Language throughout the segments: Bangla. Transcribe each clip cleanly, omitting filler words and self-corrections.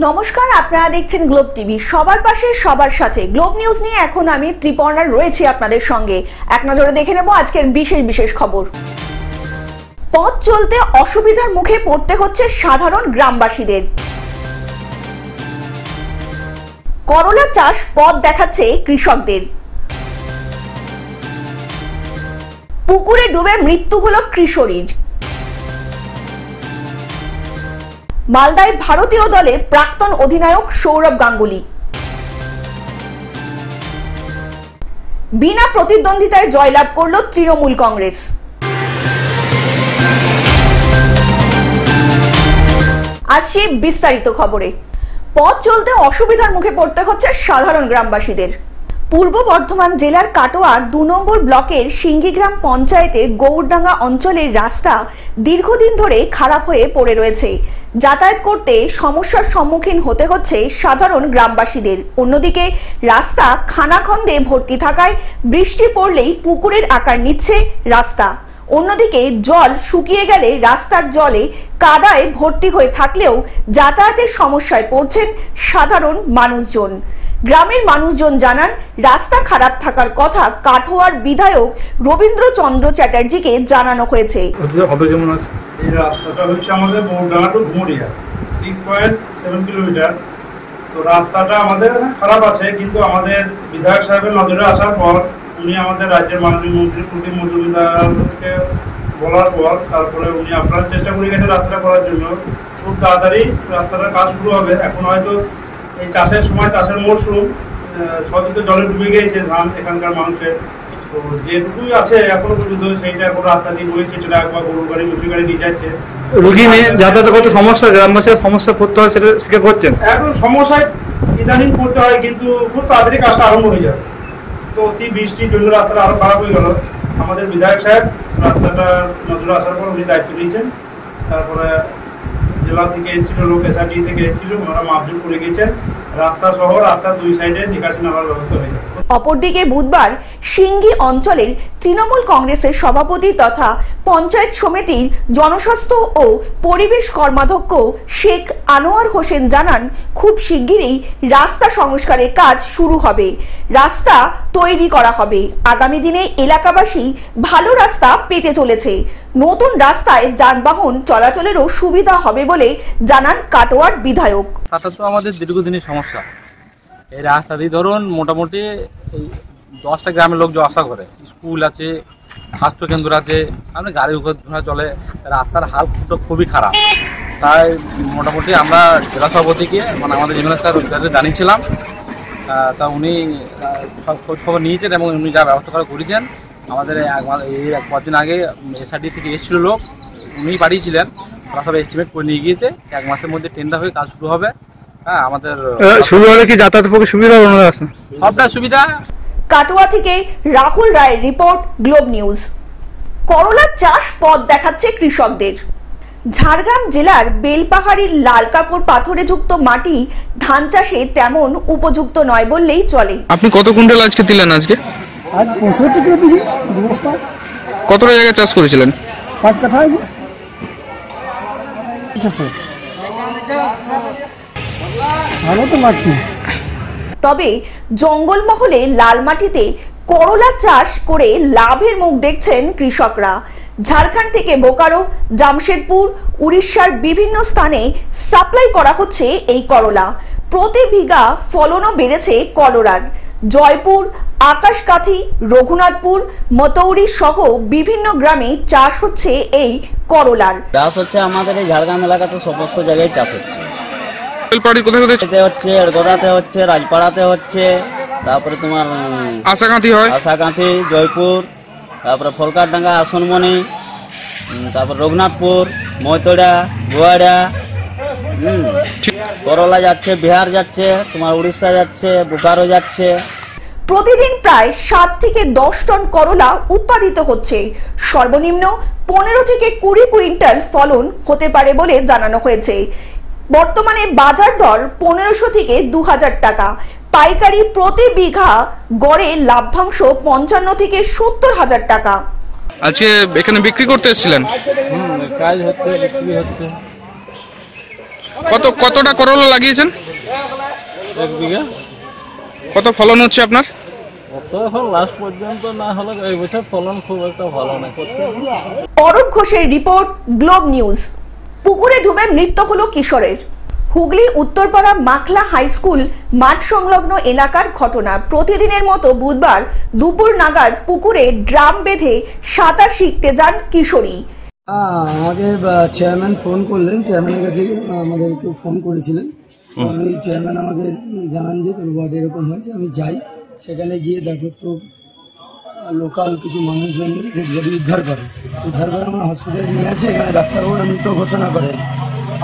নমস্কার, আপনারা দেখছেন গ্লোব টিভি। সবার পাশে সবার সাথে গ্লোব নিউজ নিয়ে এখন আমি ত্রিপর্ণা রয়েছি আপনাদের সঙ্গে। এক নজরে দেখে নেব আজকের বিশেষ খবর। পথ চলতে অসুবিধার মুখে পড়তে হচ্ছে সাধারণ গ্রামবাসীদের। করলা চাষ পথ দেখাচ্ছে কৃষকদের। পুকুরে ডুবে মৃত্যু হলো কিশোরীর। মালদায় ভারতীয় দলের প্রাক্তন অধিনায়ক সৌরভ গাঙ্গুলি। বিনা প্রতিদ্বন্দ্বিতায় জয়লাভ করল তৃণমূল কংগ্রেস। আসছে বিস্তারিত খবরে। পথ চলতে অসুবিধার মুখে পড়তে হচ্ছে সাধারণ গ্রামবাসীদের। পূর্ব বর্ধমান জেলার কাটোয়া ২ নম্বর ব্লকের সিঙ্গিগ্রাম পঞ্চায়েতের গৌরডাঙ্গা অঞ্চলের রাস্তা দীর্ঘদিন ধরে খারাপ হয়ে পড়ে রয়েছে। যাতায়াত করতে সমস্যার সম্মুখীন হতে হচ্ছে সাধারণ গ্রামবাসীদের। অন্যদিকে রাস্তা খানাখন্দে ভর্তি থাকায় বৃষ্টি পড়লেই পুকুরের আকার নিচ্ছে রাস্তা। অন্যদিকে জল শুকিয়ে গেলে রাস্তার জলে কাদায় ভর্তি হয়ে থাকলেও যাতায়াতের সমস্যায় পড়ছেন সাধারণ মানুষজন। গ্রামের মানুষজন জানান, রাস্তা খারাপ থাকার কথা কাটোয়ার বিধায়ক রবীন্দ্রচন্দ্র চ্যাটার্জিকে জানানো হয়েছে। এই রাস্তাটা হচ্ছে আমাদের গৌরডাঙ্গা টু ঘুমুরিয়া 6.7 কিলোমিটার। তো রাস্তাটা আমাদের খারাপ আছে, কিন্তু আমাদের বিধায়ক সাহেবের নজরে আসার পর উনি আমাদের রাজ্যের মাননীয় মন্ত্রী প্রদীপ মজুমদারকে বলার পর তারপরে উনি আপনার চেষ্টা করে গেছেন রাস্তাটা করার জন্য। খুব তাড়াতাড়ি রাস্তাটার কাজ শুরু হবে। এখন হয়তো এই চাষের সময়, চাষের মরশুম, সবই তো জলে ডুবে গিয়েছে ধান এখানকার মানুষের। তো যেটুকুই আছে এখনো পর্যন্ত সেইটা কোনো রাস্তা দিয়ে বইছে, ট্রাক বা গরু গাড়ি, মুসি গাড়ি নিয়ে যাচ্ছে। রুগী নিয়ে যাতায়াত করতে সমস্যা, গ্রামবাসীরা সমস্যা পড়তে হয়, সেটা স্বীকার করছেন। এখন সমস্যায় ইদানিং পড়তে হয়, কিন্তু খুব তাড়াতাড়ি কাজটা আরম্ভ হয়ে যাবে। তো অতি বৃষ্টির জন্য রাস্তাটা আরো খারাপ হয়ে গেল। আমাদের বিধায়ক সাহেব রাস্তাটা নজরে আসার পর উনি দায়িত্ব নিয়েছেন। তারপরে জেলা থেকে এসেছিল লোক, এসআরডি থেকে এসেছিল, ওনারা মাপজোপ করে গিয়েছেন। রাস্তা সহ রাস্তার দুই সাইডে নিকাশি নালার ব্যবস্থা হয়ে যাবে। অপরদিকে বুধবার সিঙ্গি অঞ্চলের তৃণমূল কংগ্রেসের সভাপতি তথা পঞ্চায়েত সমিতির জনস্বাস্থ্য ও পরিবেশ কর্মাধ্যক্ষ শেখ আনোয়ার হোসেন জানান, খুব শিগগিরই রাস্তা সংস্কারের কাজ শুরু হবে, রাস্তা তৈরি করা হবে। আগামী দিনে এলাকাবাসী ভালো রাস্তা পেতে চলেছে। নতুন রাস্তায় যানবাহন চলাচলেরও সুবিধা হবে বলে জানান কাটোয়ার বিধায়ক। রাস্তা তো আমাদের দীর্ঘদিনের সমস্যা। এই রাস্তা দিয়ে ধরুন মোটামুটি এই 10টা গ্রামের লোক যাওয়া আসা করে, স্কুল আছে, স্বাস্থ্যকেন্দ্র আছে, আমাদের গাড়ি ঘোড়া চলে। রাস্তার হাল খুবই খারাপ। তাই মোটামুটি আমরা জেলা সভাপতিকে, মানে আমাদের এমএলএ স্যার জানিয়েছিলাম। তা উনি সব খোঁজ খবর নিয়েছেন এবং উনি যা ব্যবস্থা করে করেছেন। আমাদের এই 1 দিন আগে এসআরডি থেকে এসেছিল লোক, উনি পাঠিয়েছিলেন। ওরা সব এস্টিমেট করে নিয়ে গিয়েছে। 1 মাসের মধ্যে টেন্ডার হয়ে কাজ শুরু হবে। হ্যাঁ, আমাদের শুরু হলে কি যাতায়াতের পক্ষে সুবিধা হবে? সবটা সুবিধা। কাটোয়া থেকে রাহুল রায়ের রিপোর্ট, গ্লোব নিউজ। করলা চাষ পথ দেখাচ্ছে কৃষকদের। ঝাড়গ্রাম জেলার বেলপাহাড়ির লাল কাকর পাথরে যুক্ত মাটি ধান চাষে তেমন উপযুক্ত নয় বললেই চলে। আপনি কত কুইন্টাল আজকে দিলেন? আজ 65 কিলো দিয়েছি, 2 বস্তা। কতটা জায়গায় চাষ করেছিলেন? 5 কাঠা। ভালো তো লাগছে। তবে জঙ্গলমহলে লাল মাটিতে করলা চাষ করে লাভের মুখ দেখছেন কৃষকরা। ঝাড়খণ্ড থেকে বোকারো, জামশেদপুর, উড়িষ্যার বিভিন্ন স্থানে সাপ্লাই করা হচ্ছে এই করলা। প্রতি বিঘা ফলনও বেড়েছে করলার। জয়পুর, আকাশকাঠি, রঘুনাথপুর, মতৌরি সহ বিভিন্ন গ্রামে চাষ হচ্ছে এই করলার। চাষ হচ্ছে আমাদের এই ঝাড়গ্রাম এলাকাতে সমস্ত জায়গায় চাষ হচ্ছে। হচ্ছে এড়গোদাতে হচ্ছে, রাজপাড়াতে হচ্ছে, তারপরে তোমার আশাকাঠি, জয়পুর, তারপরে ফলকারডাঙ্গা, আসনমণি, তারপর রঘুনাথপুর, মৈতড়া, গোয়াড়া। করলা যাচ্ছে, বিহার যাচ্ছে, তোমার উড়িষ্যা যাচ্ছে, বোকারো যাচ্ছে। প্রতিদিন প্রায় 7 থেকে 10 টন করলা উৎপাদিত হচ্ছে। সর্বনিম্ন 15 থেকে 20 কুইন্টাল ফলন হতে পারে বলে জানানো হয়েছে। বর্তমানে বাজার দর 1500 থেকে 2000 টাকা। পাইকারি প্রতি বিঘা গড়ে লাভ্যাংশ 55 থেকে 70 হাজার টাকা। আজকে এখানে বিক্রি করতে এসেছিলেন? কাজ হচ্ছে, বিক্রি হচ্ছে। কতটা করলা লাগিয়েছেন? 1 বিঘা। কত ফলন হচ্ছে আপনার? তো এখন লাস্ট পর্যন্ত না হলে এই বছর ফলন খুব একটা ভালো না করতে। অরূপ ঘোষের রিপোর্ট, গ্লোব নিউজ। পুকুরে ডুবে মৃত্যু হলো কিশোরের। হুগলি উত্তরপাড়া মাখলা হাই স্কুল মাঠ সংলগ্ন এলাকার ঘটনা। প্রতিদিনের মতো বুধবার দুপুর নাগাদ পুকুরে ড্রাম বেঁধে সাঁতার শিখতে যান কিশোরী। আমাকে চেয়ারম্যান ফোন করলেন, চেয়ারম্যানের কাছে আমাদেরকে ফোন করেছিলেন। আমি চেয়ারম্যান আমাকে জানান যে তোর ওয়ার্ডে এরকম হয়েছে, আমি যাই। সেখানে গিয়ে দেখো তো লোকাল কিছু মানুষজন ডেড বডি উদ্ধার করে আমরা হসপিটালে নিয়ে আসি। এখানে ডাক্তারবাবুরা মৃত ঘোষণা করেন।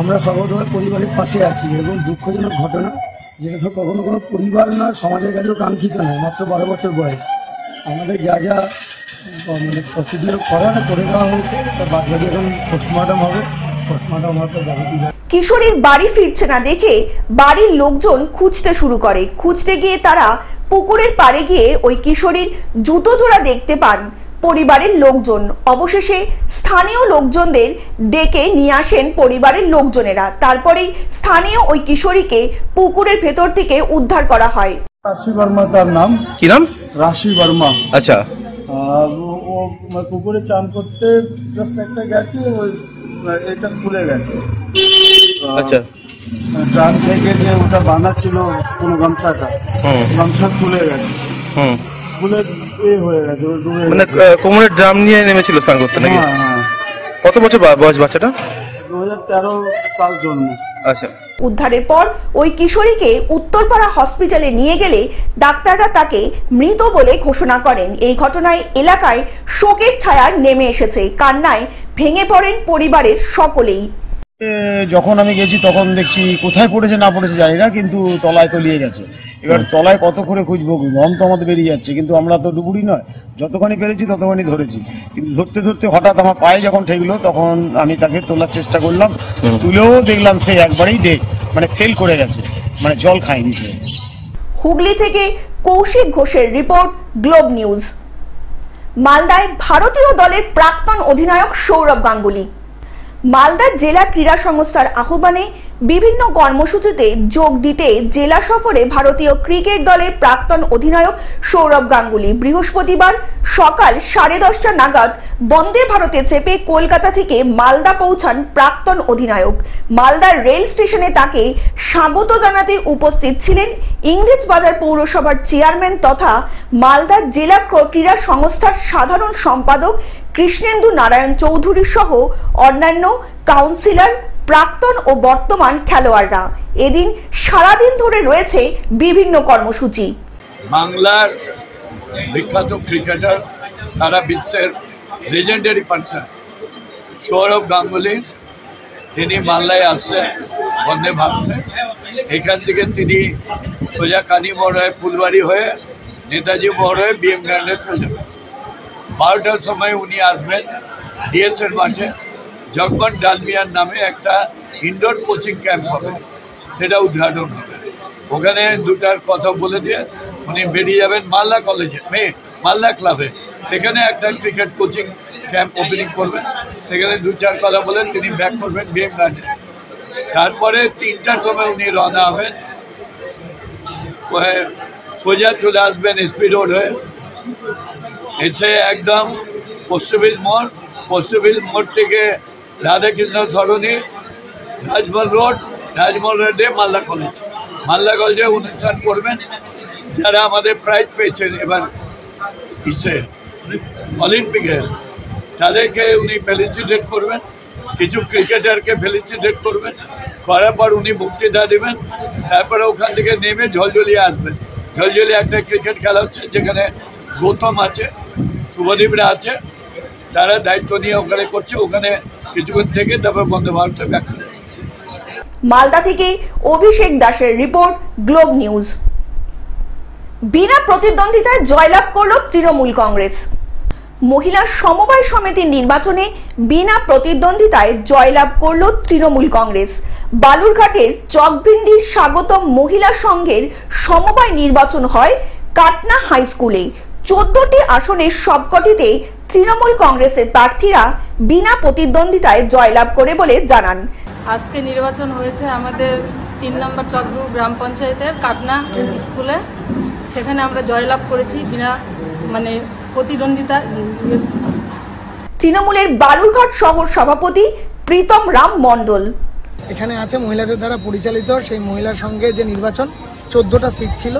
আমরা সর্বদা পরিবারের পাশে আছি। এরকম দুঃখজনক ঘটনা, যেটা তো কখনো কোনো পরিবার না, সমাজের কাছেও কাঙ্ক্ষিত নয়। মাত্র 12 বছর বয়স। আমাদের যা যা মানে প্রসিডিওর করার করে দেওয়া হয়েছে, তার বাদ বাকি এখন পোস্টমর্টম হবে। পোস্টমর্টম হওয়ার পর যাবতীয় কিশোরীর বাড়ি ফিরছে না দেখে বাড়ির লোকজন খুঁজতে শুরু করে। খুঁজতে গিয়ে তারা পুকুরের পাড়ে গিয়ে ওই কিশোরীর জুতো জোড়া দেখতে পান পরিবারের লোকজন। অবশেষে স্থানীয় লোকজনদের ডেকে নিয়ে আসেন পরিবারের লোকজনেরা। তারপরেই স্থানীয় ওই কিশোরীকে পুকুরের ভেতর থেকে উদ্ধার করা হয়। রাশি বর্মা তার নাম। কি নাম? রাশি বর্মা। আচ্ছা। ও পুকুরে চান করতে জাস্ট একটা গেছে, এটা খুলে গেছে। আচ্ছা। ড্রাম থেকে যে ওটা বাঁধাচ্ছিল কোনো গামছাটা, গামছা খুলে গেছে। খুলে হয়ে গেছে, মানে কোমরের ড্রাম নিয়ে নেমেছিল স্নান করতে নাকি? হ্যাঁ। কত বছর বয়স বাচ্চাটা? 2013 সাল জন্ম। আচ্ছা। উদ্ধারের পর ওই কিশোরীকে উত্তরপাড়া হসপিটালে নিয়ে গেলে ডাক্তাররা তাকে মৃত বলে ঘোষণা করেন। এই ঘটনায় এলাকায় শোকের ছায়া নেমে এসেছে। কান্নায় ভেঙে পড়েন পরিবারের সকলেই। যখন আমি গেছি তখন দেখছি কোথায় পড়েছে না পড়েছে জানি না, কিন্তু তলায় তলিয়ে গেছে। এবার তলায় কত করে খুঁজবো, দম তো আমাদের বেরিয়ে যাচ্ছে, কিন্তু আমরা তো ডুবুরি নয়, যতখানি পেরেছি ততখানি ধরেছি। কিন্তু ধরতে ধরতে হঠাৎ আমার পায়ে যখন ঠেকলো তখন আমি তাকে তোলার চেষ্টা করলাম। তুলেও দেখলাম সে একবারেই ডেড, মানে ফেল করে গেছে, মানে জল খায়নি সে। হুগলি থেকে কৌশিক ঘোষের রিপোর্ট, গ্লোব নিউজ। মালদায় ভারতীয় দলের প্রাক্তন অধিনায়ক সৌরভ গাঙ্গুলি। মালদা জেলা ক্রীড়া সংস্থার আহ্বানে বিভিন্ন কর্মসূচিতে যোগ দিতে জেলা সফরে ভারতীয় ক্রিকেট দলের প্রাক্তন অধিনায়ক সৌরভ গাঙ্গুলি বৃহস্পতিবার সকাল 10:30 নাগাদ বন্দে ভারতে চেপে কলকাতা থেকে মালদা পৌঁছান প্রাক্তন অধিনায়ক। মালদার রেল স্টেশনে তাকে স্বাগত জানাতে উপস্থিত ছিলেন ইংরেজবাজার পৌরসভার চেয়ারম্যান তথা মালদা জেলা ক্রীড়া সংস্থার সাধারণ সম্পাদক কৃষ্ণেন্দু নারায়ণ চৌধুরী সহ অন্যান্য কাউন্সিলর, প্রাক্তন ও বর্তমান খেলোয়াড়রা। এদিন সারাদিন ধরে রয়েছে বিভিন্ন কর্মসূচি। বাংলার বিখ্যাত ক্রিকেটার, সারা বিশ্বের লেজেন্ডারি পার্সন সৌরভ গাঙ্গুলি, তিনি বাংলায় আসছেন বন্দে ভারতে। এখান থেকে তিনি সোজা কানি মোড় হয়ে ফুলবাড়ি হয়ে নেতাজি মোড় হয়ে বিএম গ্রাউন্ডে চলে যাবেন। 12টার সময় উনি আসবেন ডিএসএর মাঠে। জগমন ডালমিয়ার নামে একটা ইনডোর কোচিং ক্যাম্প হবে, সেটা উদ্ঘাটন হবে। ওখানে দুটার কথা বলে দিয়ে উনি বেরিয়ে যাবেন মালদা কলেজে, মালদা ক্লাবে। সেখানে একটা ক্রিকেট কোচিং ক্যাম্প ওপেনিং করবেন। সেখানে 2-4 কথা বলে তিনি ব্যাক করবেন বিএম গ্রাউন্ডে। তারপরে 3টার সময় উনি রওনা হবেন, সোজা চলে আসবেন এসপি রোড হয়ে, এসে একদম পশ্চিমবঙ্গ মোড়, পশ্চিমবঙ্গ মোড় থেকে রাধাকৃষ্ণ সরণি, রাজমহল রোড, রাজমহল রোডে মালদা কলেজ। মালদা কলেজে অনুষ্ঠান করবেন। যারা আমাদের প্রাইজ পেয়েছেন এবার অলিম্পিকে, তাদেরকে উনি ফেলিসিটেট করবেন। কিছু ক্রিকেটারকে ফেলিসিটেট করবেন, করার পর উনি বক্তৃতা দেবেন। তারপরে ওখান থেকে নেমে ঝলঝলিয়ে আসবেন। ঝলঝলিয়ে একটা ক্রিকেট খেলা হচ্ছে, যেখানে গৌতম আছে, শুভদীপরা আছে, তারা দায়িত্ব নিয়ে ওখানে করছে। ওখানে কিছুক্ষণ থেকে তারপর বন্দে ভারতে ব্যাক করে। মালদা থেকে অভিষেক দাসের রিপোর্ট, গ্লোব নিউজ। বিনা প্রতিদ্বন্দ্বিতায় জয়লাভ করল তৃণমূল কংগ্রেস। মহিলা সমবায় সমিতির নির্বাচনে বিনা প্রতিদ্বন্দ্বিতায় জয়লাভ করল তৃণমূল কংগ্রেস। বালুরঘাটের চকভিন্ডি স্বাগতম মহিলা সংঘের সমবায় নির্বাচন হয় কাটনা হাই স্কুলে। 14টি আসনের সবকটিতে তৃণমূল কংগ্রেসের প্রার্থীরা বিনা প্রতিদ্বন্দ্বিতায় জয়লাভ করে বলে জানান। আজকে নির্বাচন হয়েছে আমাদের 3 নম্বর চকবু গ্রাম পঞ্চায়েতের কাটনা স্কুলে। সেখানে আমরা জয়লাভ করেছি বিনা প্রতিদ্বন্দ্বিতা। তৃণমূলের বালুরঘাট শহর সভাপতি প্রীতম রাম মণ্ডল। এখানে আছে মহিলাদের দ্বারা পরিচালিত সেই মহিলার সঙ্গে যে নির্বাচন, 14টা সিট ছিল,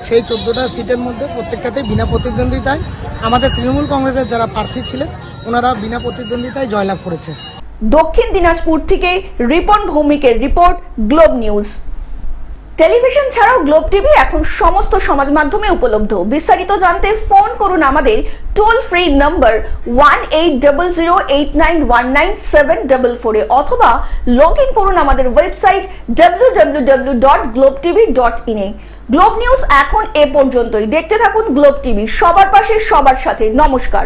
সেই 14টা সিটের মধ্যে প্রত্যেকটাতে বিনা প্রতিদ্বন্দ্বিতায় আমাদের তৃণমূল কংগ্রেসের যারা প্রার্থী ছিলেন ওনারা বিনা প্রতিদ্বন্দ্বিতায় জয়লাভ করেছে। দক্ষিণ দিনাজপুর থেকে রিপন ভৌমিকের রিপোর্ট, গ্লোব নিউজ। টেলিভিশন ছাড়াও গ্লোব টিভি এখন সমস্ত সমাজ মাধ্যমে উপলব্ধ। বিস্তারিত জানতে ফোন করুন আমাদের টোল ফ্রি নম্বর 1800891974 অথবা লগ ইন করুন আমাদের ওয়েবসাইট www.globetv.in এ। গ্লোব নিউজ এখন এ পর্যন্তই। দেখতে থাকুন গ্লোব টিভি, সবার পাশে সবার সাথে। নমস্কার।